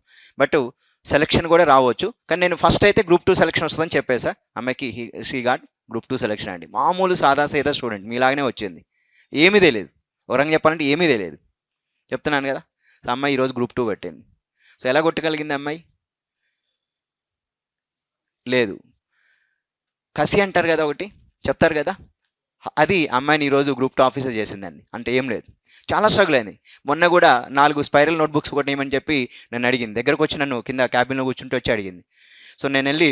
బట్ సెలక్షన్ కూడా రావచ్చు, కానీ నేను ఫస్ట్ అయితే గ్రూప్ 2 సెలక్షన్ వస్తుందని చెప్పేసా అమ్మాయికి. షీ గాట్ గ్రూప్ 2 సెలక్షన్ అండి. మామూలు సాదా సీదా స్టూడెంట్, మీలాగనే వచ్చింది, ఏమీ తెలియదు. వరంగా చెప్పాలంటే ఏమీ తెలియదు, చెప్తున్నాను కదా. సో అమ్మాయి ఈరోజు గ్రూప్ 2 పెట్టింది. సో ఎలా కొట్టగలిగింది అమ్మాయి? లేదు, కసి అంటారు కదా, ఒకటి చెప్తారు కదా, అది అమ్మాయిని ఈరోజు గ్రూప్ 2 ఆఫీసర్ చేసిందండి. అంటే ఏం లేదు, చాలా స్ట్రగుల్ అయింది. మొన్న కూడా 4 స్పైరల్ నోట్బుక్స్ కొట్టేయమని చెప్పి నన్ను అడిగింది. దగ్గరకు వచ్చి నన్ను కింద క్యాబిన్లో కూర్చుంటే వచ్చి అడిగింది. సో నేను వెళ్ళి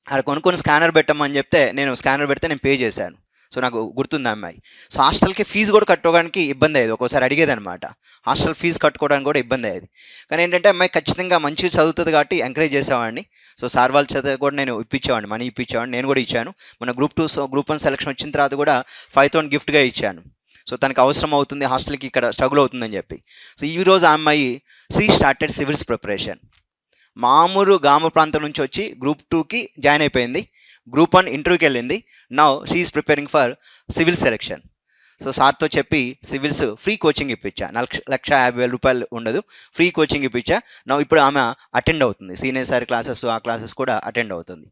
అక్కడ కొనుక్కొని స్కానర్ పెట్టమని చెప్తే నేను స్కానర్ పెడితే నేను పే చేశాను. సో నాకు గుర్తుంది అమ్మాయి. సో హాస్టల్కి ఫీజు కూడా కట్టుకోవడానికి ఇబ్బంది అయ్యేది, ఒక్కోసారి అడిగేది అనమాట. హాస్టల్ ఫీజు కట్టుకోవడానికి కూడా ఇబ్బంది అయ్యేది. కానీ ఏంటంటే అమ్మాయి ఖచ్చితంగా మంచిగా చదువుతుంది కాబట్టి ఎంకరేజ్ చేసేవాడిని. సో సార్ వాళ్ళ చదువు కూడా నేను ఇప్పించేవాడిని, మనీ ఇప్పించేవాడిని, నేను కూడా ఇచ్చాను. మన గ్రూప్ 1 సెలక్షన్ వచ్చిన తర్వాత కూడా 5,000 గిఫ్ట్గా ఇచ్చాను. సో తనకు అవసరం అవుతుంది, హాస్టల్కి ఇక్కడ స్ట్రగుల్ అవుతుందని చెప్పి. సో ఈరోజు ఆ అమ్మాయి స్టార్టెడ్ సివిల్స్ ప్రిపరేషన్. మామూలు గ్రామ ప్రాంతం నుంచి వచ్చి గ్రూప్ 2కి జాయిన్ అయిపోయింది. గ్రూప్ 1 ఇంటర్వ్యూకి వెళ్ళింది. Now she is preparing for civil selection. So సార్తో చెప్పి సివిల్స్ ఫ్రీ కోచింగ్ ఇప్పించా. 1,50,000 రూపాయలు ఉండదు, ఫ్రీ కోచింగ్ ఇప్పించా. నా ఇప్పుడు ఆమె అటెండ్ అవుతుంది, సీనియర్ సార్ క్లాసెస్, ఆ క్లాసెస్ కూడా అటెండ్ అవుతుంది.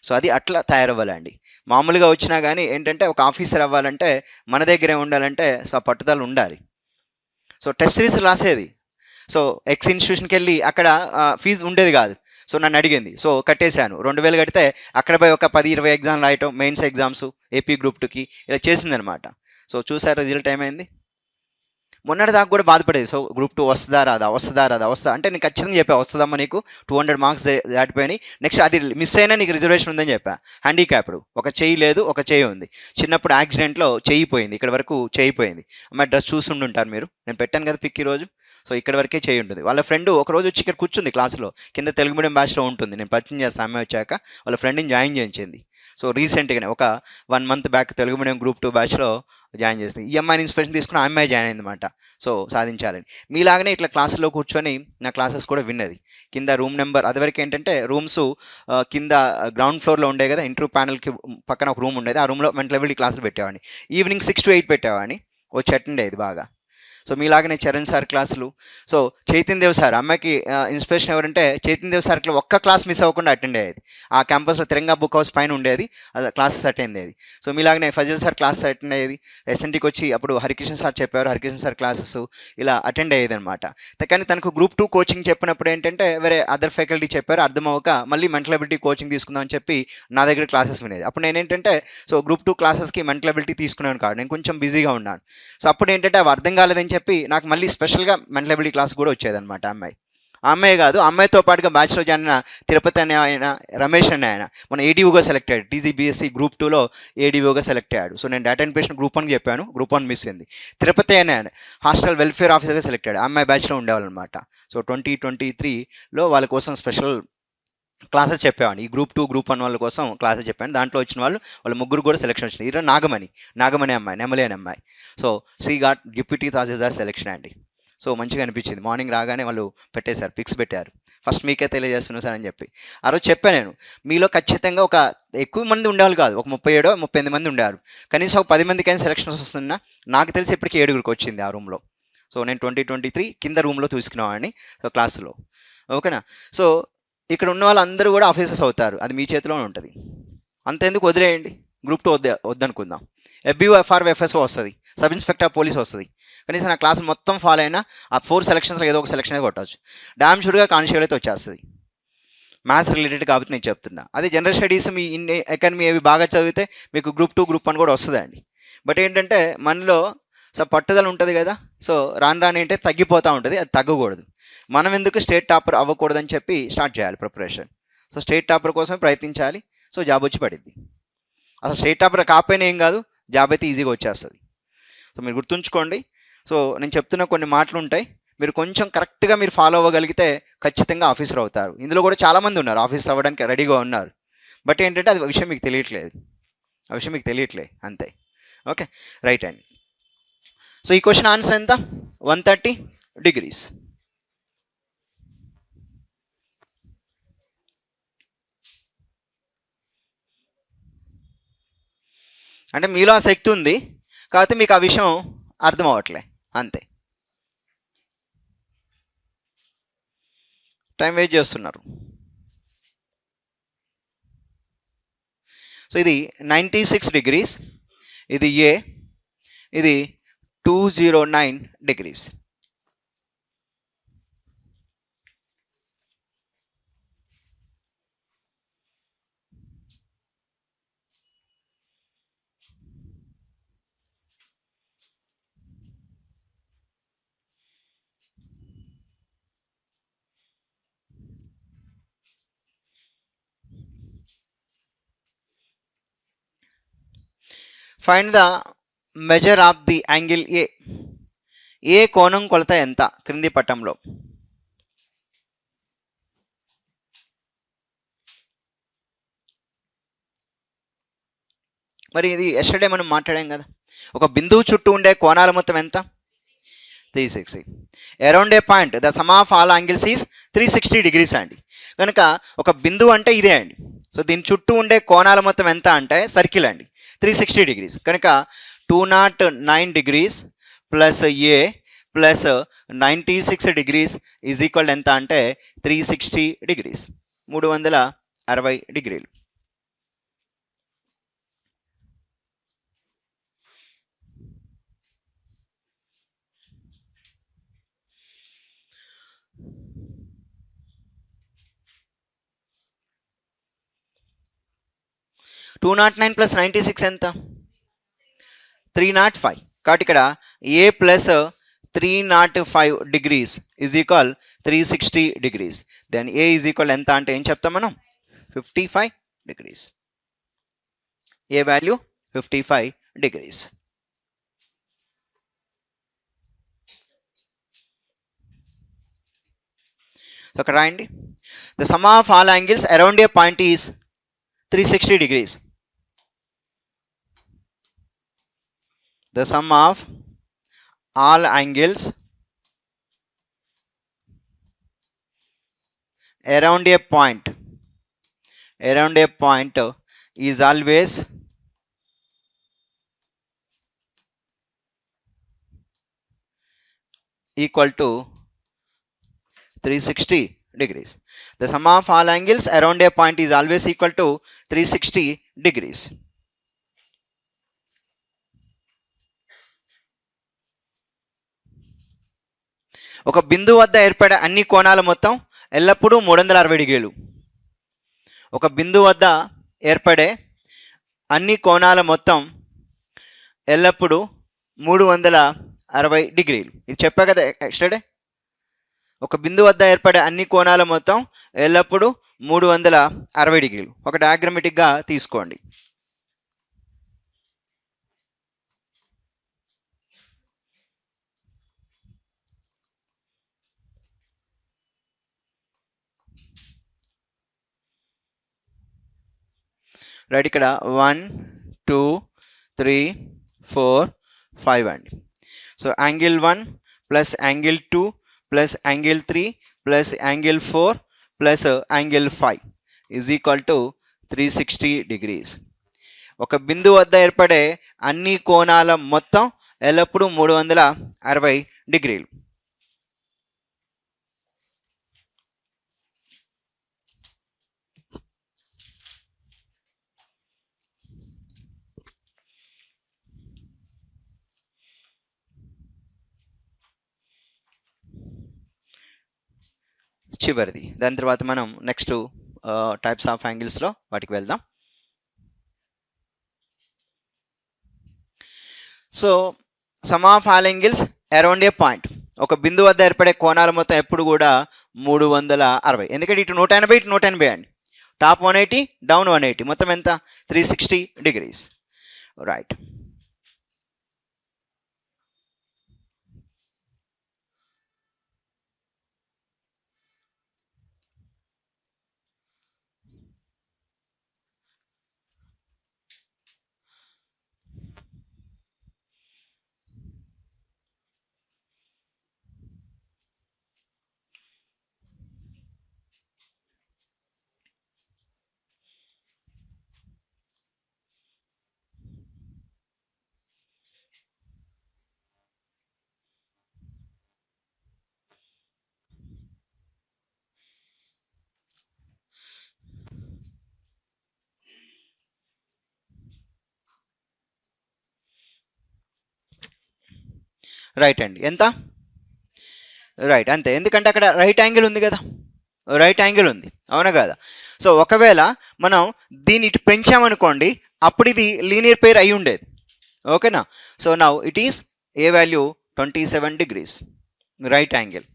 సో అది అట్లా తయారవ్వాలండి. మామూలుగా వచ్చినా కానీ ఏంటంటే ఒక ఆఫీసర్ అవ్వాలంటే మన దగ్గరే ఉండాలంటే సో పట్టుదల ఉండాలి. సో టెస్ట్ సిరీస్ రాసేది. సో ఎక్స్ ఇన్స్టిట్యూషన్కి వెళ్ళి అక్కడ ఫీజు ఉండేది కాదు. సో నన్ను అడిగింది, సో కట్టేశాను. 2,000 కడితే అక్కడ పోయి ఒక 10-20 ఎగ్జామ్ రాయటం, మెయిన్స్ ఎగ్జామ్స్ ఏపీ గ్రూప్ 2కి ఇలా చేసిందనమాట. సో చూసారు రిజల్ట్ ఏమైంది? మొన్నటి దాకా కూడా బాధపడేది. సో గ్రూప్ 2 వస్తుందా రాదా, వస్తుందా రాదా, వస్తా అంటే నేను ఖచ్చితంగా చెప్పా వస్తుందమ్మా నీకు 200 మార్క్స్ దాటిపోయినాయి, నెక్స్ట్ అది మిస్ అయినా నీకు రిజర్వేషన్ ఉందని చెప్పా. హ్యాండిక్యాప్డ్, ఒక చెయ్యి లేదు ఒక చెయ్యి ఉంది, చిన్నప్పుడు యాక్సిడెంట్లో చెయ్యి పోయింది, ఇక్కడ వరకు చెయ్యి పోయింది. అమ్మాయి డ్రెస్ చూసుంటుంటారు మీరు, నేను పెట్టాను కదా పిక్ ఈరోజు. సో ఇక్కడ వరకే చేయి ఉంటుంది. వాళ్ళ ఫ్రెండ్ ఒకరోజు వచ్చి ఇక్కడ కూర్చుంది క్లాస్లో, కింద తెలుగు మీడియం బ్యాచ్లో ఉంటుంది, నేను పరిచయం చేస్తాను. అమ్మాయి వచ్చాక వాళ్ళ ఫ్రెండ్ని జాయిన్ చేయించింది. సో రీసెంట్గానే ఒక 1 month back Telugu medium group 2 బ్యాచ్లో జాయిన్ చేసింది. ఈ అమ్మాయిని ఇన్స్పిరేషన్ తీసుకుని ఆ అమ్మాయి జాయిన్ అయింది అనమాట. సో సాధించాలని మీలాగనే ఇట్లా క్లాసులో కూర్చొని నా క్లాసెస్ కూడా విన్నది. కింద రూమ్ నెంబర్ అదివరకు ఏంటంటే రూమ్స్ కింద గ్రౌండ్ ఫ్లోర్లో ఉండే కదా, ఇంటర్వ్యూ ప్యానల్కి పక్కన ఒక రూమ్ ఉండేది, ఆ రూమ్లో మెంటల్ ఎబిలిటీ క్లాసులు పెట్టేవాడిని. ఈవినింగ్ 6 to 8 పెట్టేవాడిని, వచ్చి అటెండ్ అయ్యేది బాగా. సో మీలాగనే చరణ్ సార్ క్లాసులు. సో చైతన్య దేవ్ సార్, అమ్మాయికి ఇన్స్పిరేషన్ ఎవరంటే చైతన్య దేవ్ సార్కి ఒక్క క్లాస్ మిస్ అవ్వకుండా అటెండ్ అయ్యేది. ఆ క్యాంపస్లో తిరంగా బుక్ హౌస్ పైన ఉండేది, అది క్లాసెస్ అటెండ్ అయ్యేది. సో మీలాగనే ఫజల్ సార్ క్లాసెస్ అటెండ్ అయ్యేది. ఎస్ఎన్టీకి వచ్చి అప్పుడు హరికృష్ణ సార్ చెప్పారు, హరికృష్ణ సార్ క్లాసెస్ ఇలా అటెండ్ అయ్యేది అనమాట. కానీ తనకు గ్రూప్ 2 కోచింగ్ చెప్పినప్పుడు ఏంటంటే వేరే అదర్ ఫ్యాకల్టీ చెప్పారు, అర్థం అవ్వక మళ్ళీ మెంటల్ ఎబిలిటీ కోచింగ్ తీసుకుందాం అని చెప్పి నా దగ్గర క్లాసెస్ వినేది. అప్పుడు నేనేంటంటే సో గ్రూప్ 2 క్లాసెస్కి మెంటల్ ఎబిలిటీ తీసుకున్నాను కాదు, నేను కొంచెం బిజీగా ఉన్నాను. సో అప్పుడు ఏంటంటే అవి అర్థం కాలేదని చెప్పి నాకు మళ్ళీ స్పెషల్గా మెంటల్ ఎబిలిటీ క్లాస్ కూడా వచ్చేదన్నమాట అమ్మాయి. ఆ అమ్మాయి కాదు, అమ్మాయితో పాటుగా బ్యాచ్లో జాయిన్ అయిన తిరుపతి అనే ఆయన, రమేష్ అనే ఆయన మన ఏడీఓగా సెలెక్ట్ అయ్యాడు. టీజీబీఎస్సీ గ్రూప్ 2లో ఏడీఓగా సెలెక్ట్ అయ్యాడు. సో నేను డేటా ఇన్ఫర్మేషన్ గ్రూప్ 1 చెప్పాను, గ్రూప్ 1 మిస్ అయింది. తిరుపతి అనే ఆయన హాస్టల్ వెల్ఫేర్ ఆఫీసర్గా సెలెక్ట్ అయ్యాడు, అమ్మాయి బ్యాచ్లో ఉండేవాళ్ళనమాట. సో 2023లో వాళ్ళ కోసం స్పెషల్ క్లాసెస్ చెప్పేవాడిని. ఈ గ్రూప్ 2 గ్రూప్ 1 వాళ్ళ కోసం క్లాసెస్ చెప్పాను. దాంట్లో వచ్చిన వాళ్ళ ముగ్గురు కూడా సెలెక్షన్ వచ్చింది. ఈరోజు నాగమణి అమ్మాయి, నెమలి అనే అమ్మాయి. So she got deputy tahsildar selection అండి. సో మంచిగా అనిపించింది. మార్నింగ్ రాగానే వాళ్ళు పెట్టేశారు, పిక్స్ పెట్టారు, ఫస్ట్ మీకే తెలియజేస్తున్నా సార్ అని చెప్పి. ఆ రోజు చెప్పాను నేను, మీలో ఖచ్చితంగా ఒక ఎక్కువ మంది ఉండేవాళ్ళు కాదు, ఒక 37-38 మంది ఉండేవారు, కనీసం ఒక 10 మందికైనా సెలెక్షన్స్ వస్తున్నా. నాకు తెలిసి ఇప్పటికీ 7గురికి వచ్చింది ఆ రూమ్లో. సో నేను 2023 కింద రూమ్లో తీసుకునేవాడిని, సో క్లాసులో. ఓకేనా. సో ఇక్కడ ఉన్న వాళ్ళందరూ కూడా ఆఫీసర్స్ అవుతారు, అది మీ చేతిలోనే ఉంటుంది. అంతెందుకు వదిలేయండి, గ్రూప్ 2 వద్దనుకుందాం, FBO/FSO వస్తుంది, సబ్ ఇన్స్పెక్టర్ పోలీస్ వస్తుంది. కనీసం నా క్లాస్ మొత్తం ఫాలో అయినా ఆ 4 సెలక్షన్స్లో ఏదో ఒక సెలక్షన్ కొట్టవచ్చు. డ్యామ్ షూర్గా కానిస్టేబుల్ అయితే వచ్చేస్తుంది, మ్యాథ్స్ రిలేటెడ్ కాబట్టి నేను చెప్తున్నా. అదే జనరల్ స్టడీస్ మీ ఎకానమీ అవి బాగా చదివితే మీకు గ్రూప్ 2 గ్రూప్ 1 కూడా వస్తుందండి. బట్ ఏంటంటే మనలో పట్టుదల ఉంటుంది కదా, సో రాను ఏంటంటే తగ్గిపోతూ ఉంటుంది, అది తగ్గకూడదు. మనం ఎందుకు స్టేట్ టాపర్ అవ్వకూడదని చెప్పి స్టార్ట్ చేయాలి ప్రిపరేషన్. సో స్టేట్ టాపర్ కోసమే ప్రయత్నించాలి. సో జాబ్ వచ్చి పడిద్ది. అసలు స్టేట్ టాపర్ కాకపోయినా ఏం కాదు, జాబ్ అయితే ఈజీగా వచ్చేస్తుంది. సో మీరు గుర్తుంచుకోండి. సో నేను చెప్తున్న కొన్ని మాటలు ఉంటాయి, మీరు కొంచెం కరెక్ట్గా మీరు ఫాలో అవ్వగలిగితే ఖచ్చితంగా ఆఫీసర్ అవుతారు. ఇందులో కూడా చాలామంది ఉన్నారు ఆఫీసర్ అవ్వడానికి రెడీగా ఉన్నారు. బట్ ఏంటంటే అది విషయం మీకు తెలియట్లేదు, అంతే. ఓకే, రైట్ అండి. సో ఈ క్వశ్చన్ ఆన్సర్ ఎంత? 130 degrees. అంటే మీలో ఆ శక్తి ఉంది, కాకపోతే మీకు ఆ విషయం అర్థం అవ్వట్లే, అంతే. టైం వేస్ట్ చేస్తున్నారు. సో ఇది 96 degrees, ఇది ఏ, ఇది 209 degrees. Find the measure of the angle A. ఏ కోణం కొలత ఎంత క్రింది పటంలో? మరి ఇది ఎస్టర్డే మనం మాట్లాడాం కదా, ఒక బిందువు చుట్టూ ఉండే కోణాల మొత్తం ఎంత? 360. Around a point the sum of all angles is 360 degrees అండి. కనుక ఒక బిందువు అంటే ఇదే అండి. సో దీని చుట్టూ ఉండే కోణాల మొత్తం ఎంత అంటే సర్కిల్ అండి, 360 degrees. కనుక 209 degrees plus A plus 96 degrees is equal ఎంత అంటే 360 degrees, 360 డిగ్రీలు. టూ 209 ప్లస్ 96 ఎంత? 305. కాబట్టి ఇక్కడ ఏ plus 305 degrees is equal 360 degrees. Then A is equal ఎంత అంటే ఏం చెప్తాం మనం 55 degrees. A value 55 degrees. So ఇక్కడ రాయండి. The sum of all angles around a point is 360 degrees. The sum of all angles around a point is always equal to 360 degrees. The sum of all angles around a point is always equal to 360 degrees. ఒక బిందువు వద్ద ఏర్పడే అన్ని కోణాల మొత్తం ఎల్లప్పుడూ 360 డిగ్రీలు. ఒక బిందువు వద్ద ఏర్పడే అన్ని కోణాల మొత్తం ఎల్లప్పుడూ 360 డిగ్రీలు. ఇది చెప్పా కదా ఎక్స్టర్డే. ఒక బిందువు వద్ద ఏర్పడే అన్ని కోణాల మొత్తం ఎల్లప్పుడూ 360 డిగ్రీలు. ఒక డయాగ్రమెటిక్గా తీసుకోండి. రైట్, ఇక్కడ 1 2 3 4 5 అండి. So angle 1 plus angle 2 plus angle 3 plus angle 4 plus angle 5 is equal to 360 degrees. ఒక బిందువు వద్ద ఏర్పడే అన్ని కోణాల మొత్తం ఎల్లప్పుడూ 360 డిగ్రీలు. చివరిది. దాని తర్వాత మనం నెక్స్ట్ టైప్స్ ఆఫ్ యాంగిల్స్లో వాటికి వెళ్దాం. So some of all angles around a point, ఒక బిందువు వద్ద ఏర్పడే కోణాల మొత్తం ఎప్పుడు కూడా 360. ఎందుకంటే ఇటు 180 ఇటు 180 అండి. టాప్ 180 డౌన్ 180, మొత్తం ఎంత 360 డిగ్రీస్. రైట్, రైట్ అండి. ఎంత? రైట్, అంతే. ఎందుకంటే అక్కడ రైట్ యాంగిల్ ఉంది కదా, రైట్ యాంగిల్ ఉంది, అవునా కదా. సో ఒకవేళ మనం దీన్ని ఇటు పెంచామనుకోండి, అప్పుడు ఇది లీనియర్ పెయిర్ అయి ఉండేది. ఓకేనా. So now it is a value 27 degrees right angle.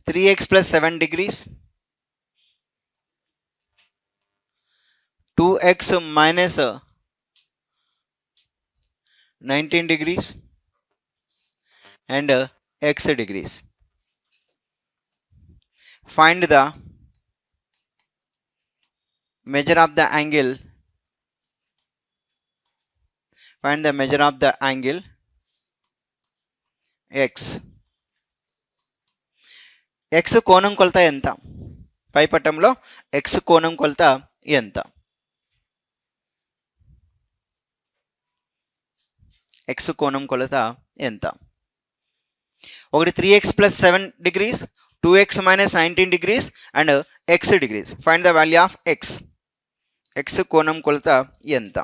Three X plus 7 degrees, 2x minus 19 degrees and x degrees. Find the measure of the angle. Find the measure of the angle x. x కోణం కొలత ఎంత? పై పటంలో x కోణం కొలత ఎంత? X కోణం కొలత ఎంత? ఒకటి 3x plus 7 degrees, 2x minus 19 degrees and X degrees. Find the value of X. X కోణం కొలత ఎంత?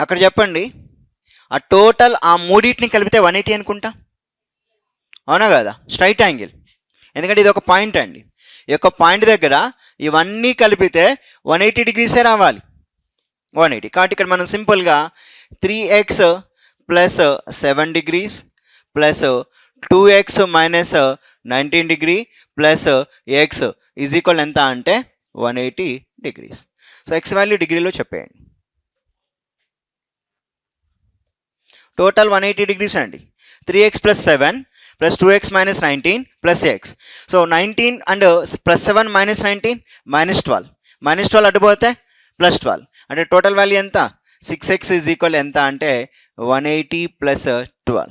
అక్కడ చెప్పండి. ఆ టోటల్ ఆ మూడింటిని కలిపితే 180 అనుకుంటా, అవునా కదా? స్ట్రైట్ యాంగిల్, ఎందుకంటే ఇది ఒక పాయింట్ అండి. ఈ యొక్క పాయింట్ దగ్గర ఇవన్నీ కలిపితే 180 డిగ్రీసే రావాలి, 180. కాబట్టి ఇక్కడ మనం సింపుల్గా 3x plus 7 degrees plus 2x minus 19 degree plus X is equal ఎంత అంటే 180 డిగ్రీస్. సో ఎక్స్ వాల్యూ డిగ్రీలో చెప్పేయండి. టోటల్ 180 డిగ్రీస్ అండి. 3x plus 7 plus 2x minus 19 plus x. So 19 and plus 7 minus 19 minus 12. Minus 12 అడ్డుపోతే ప్లస్ 12 అంటే total value ఎంత? 6x is equal ఎంత అంటే 180 plus 12.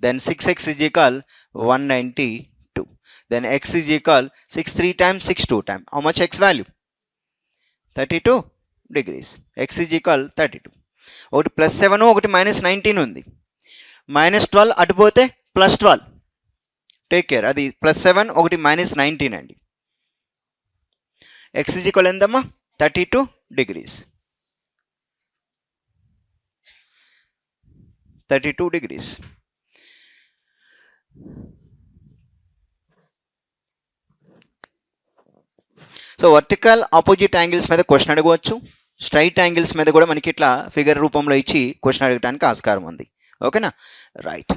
Then 6x is equal 192. Then x is equal 6 3 times 6 2 times. How much x value? 32 degrees. x is equal 32. ఒకటి plus 7 ఒకటి minus 19 ఉంది. Minus 12 అటుపోతే plus 12. Take care, అది plus 7 ఒకటి minus 19 అండి. ఎక్స్ ఈజ్ ఈక్వల్ ఎంతమ్మా? 32 degrees. 32 degrees. So vertical opposite angles మీద question అడగవచ్చు. స్ట్రైట్ యాంగిల్స్ మీద కూడా మనకి ఇట్లా ఫిగర్ రూపంలో ఇచ్చి క్వశ్చన్ అడగడానికి ఆస్కారం ఉంది. ఓకేనా? రైట్.